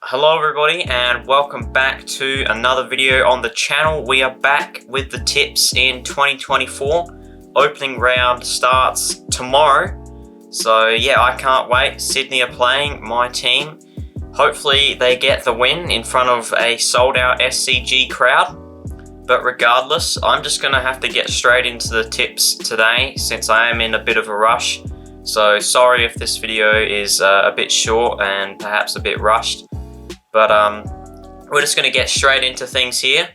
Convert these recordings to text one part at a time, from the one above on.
Hello everybody and welcome back to another video on the channel. We are back with the tips in 2024. Opening round starts tomorrow. So yeah, I can't wait. Sydney are playing my team. Hopefully they get the win in front of a sold out SCG crowd. But regardless, I'm just going to have to get straight into the tips today since I am in a bit of a rush. So sorry if this video is a bit short and perhaps a bit rushed. But we're just going to get straight into things here.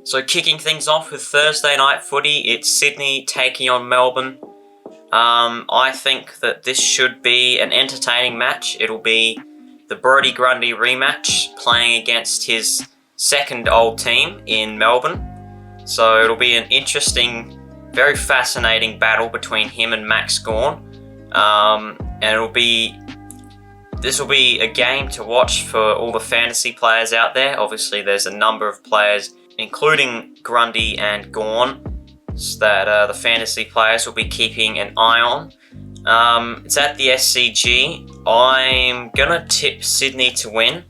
So kicking things off with Thursday night footy, it's Sydney taking on Melbourne. I think that this should be an entertaining match. It'll be the Brodie Grundy rematch playing against his second old team in Melbourne. So it'll be an interesting, very fascinating battle between him and Max Gawn. And this will be a game to watch for all the fantasy players out there. Obviously, there's a number of players, including Grundy and Gawn, that the fantasy players will be keeping an eye on. It's at the SCG. I'm going to tip Sydney to win.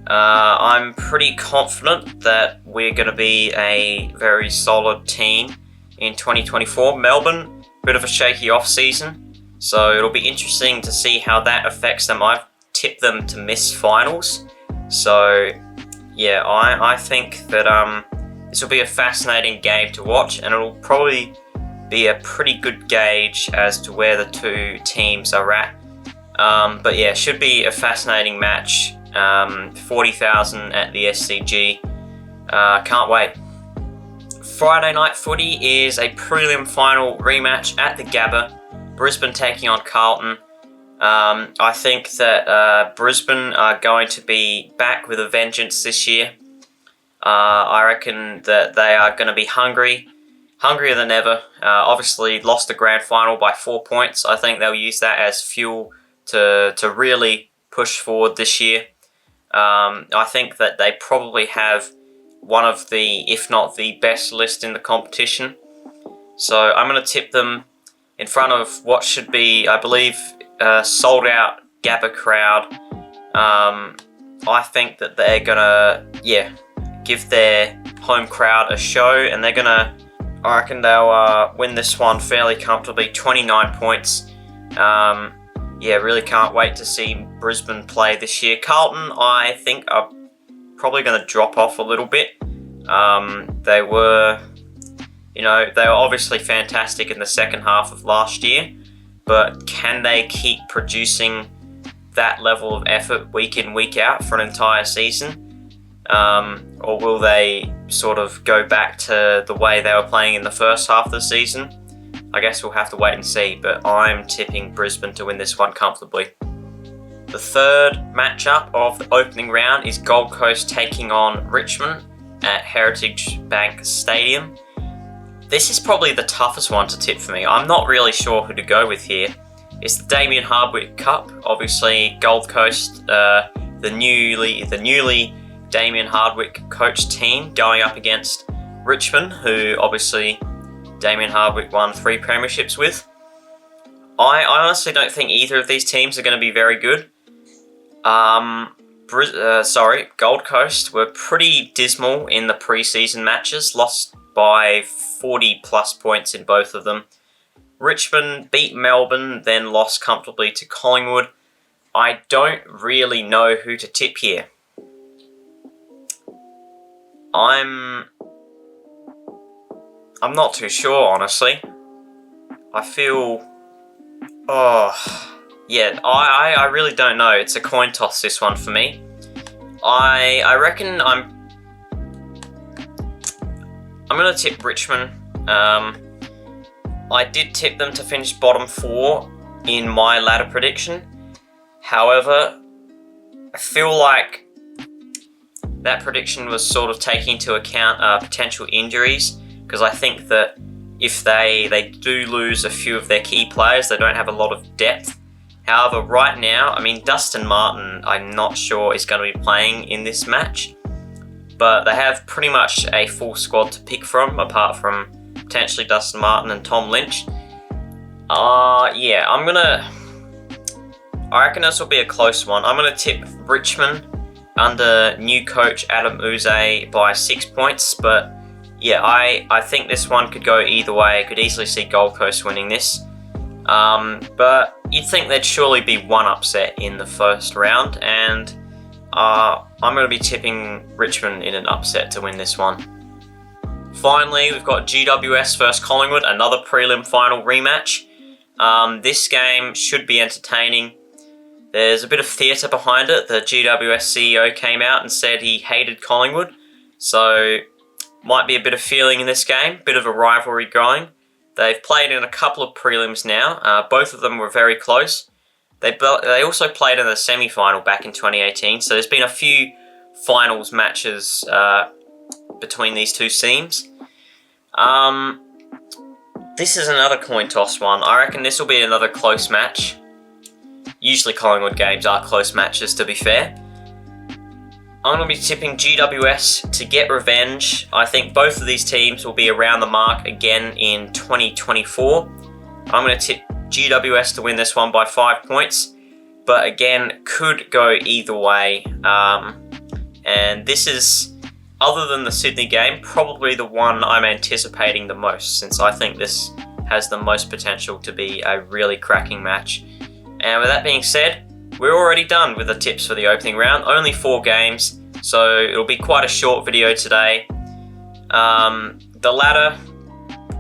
I'm pretty confident that we're going to be a very solid team in 2024. Melbourne, bit of a shaky off-season. So it'll be interesting to see how that affects them. I've tipped them to miss finals. So yeah, I think that this will be a fascinating game to watch, and it'll probably be a pretty good gauge as to where the two teams are at. But yeah, should be a fascinating match. 40,000 at the SCG. Can't wait. Friday night footy is a prelim final rematch at the Gabba. Brisbane taking on Carlton. I think that Brisbane are going to be back with a vengeance this year. I reckon that they are going to be hungrier than ever. Obviously lost the grand final by 4 points. I think they'll use that as fuel to really push forward this year. I think that they probably have one of the, if not the best list in the competition. So I'm going to tip them in front of what should be, I believe, a sold-out Gabba crowd. I think that they're gonna, give their home crowd a show, and I reckon they'll win this one fairly comfortably, 29 points. Really can't wait to see Brisbane play this year. Carlton, I think, are probably going to drop off a little bit. They were obviously fantastic in the second half of last year, but can they keep producing that level of effort week in, week out for an entire season? Or will they sort of go back to the way they were playing in the first half of the season? I guess we'll have to wait and see, but I'm tipping Brisbane to win this one comfortably. The third matchup of the opening round is Gold Coast taking on Richmond at Heritage Bank Stadium. This is probably the toughest one to tip for me. I'm not really sure who to go with here. It's the Damien Hardwick Cup. Obviously, Gold Coast, the newly Damien Hardwick coached team, going up against Richmond, who obviously Damien Hardwick won 3 premierships with. I honestly don't think either of these teams are going to be very good. Gold Coast were pretty dismal in the preseason matches, lost by 40 plus points in both of them. Richmond beat Melbourne, then lost comfortably to Collingwood. I don't really know who to tip here. I'm not too sure, honestly. I really don't know. It's a coin toss, this one for me. I reckon I'm going to tip Richmond. I did tip them to finish bottom 4 in my ladder prediction. However, I feel like that prediction was sort of taking into account potential injuries, because I think that if they do lose a few of their key players, they don't have a lot of depth. However, right now, Dustin Martin, I'm not sure is going to be playing in this match. But they have pretty much a full squad to pick from, apart from potentially Dustin Martin and Tom Lynch. I reckon this will be a close one. I'm going to tip Richmond under new coach Adam Uze by 6 points, but yeah, I think this one could go either way. I could easily see Gold Coast winning this. But you'd think there'd surely be one upset in the first round, and I'm going to be tipping Richmond in an upset to win this one. Finally, we've got GWS versus Collingwood, another prelim final rematch. This game should be entertaining. There's a bit of theatre behind it. The GWS CEO came out and said he hated Collingwood, so might be a bit of feeling in this game, bit of a rivalry going. They've played in a couple of prelims now. Both of them were very close. They also played in the semi-final back in 2018, so there's been a few finals matches between these two teams. This is another coin toss one. I reckon this will be another close match. Usually Collingwood games are close matches, to be fair. I'm going to be tipping GWS to get revenge. I think both of these teams will be around the mark again in 2024. I'm going to tip GWS to win this one by 5 points, but again, could go either way. And this is, other than the Sydney game, probably the one I'm anticipating the most, since I think this has the most potential to be a really cracking match. And with that being said, we're already done with the tips for the opening round. Only 4 games, so it'll be quite a short video today. The ladder,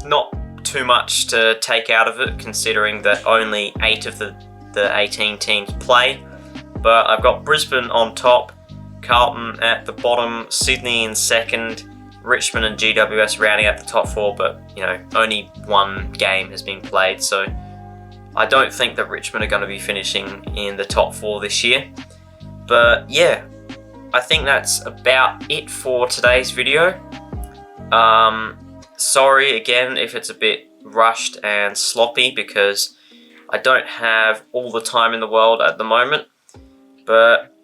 not too much to take out of it, considering that only 8 of the 18 teams play. But I've got Brisbane on top, Carlton at the bottom, Sydney in second, Richmond and GWS rounding out the top 4, but you know, only 1 game has been played, so I don't think that Richmond are going to be finishing in the top 4 this year. But yeah, I think that's about it for today's video. Sorry again if it's a bit rushed and sloppy, because I don't have all the time in the world at the moment. But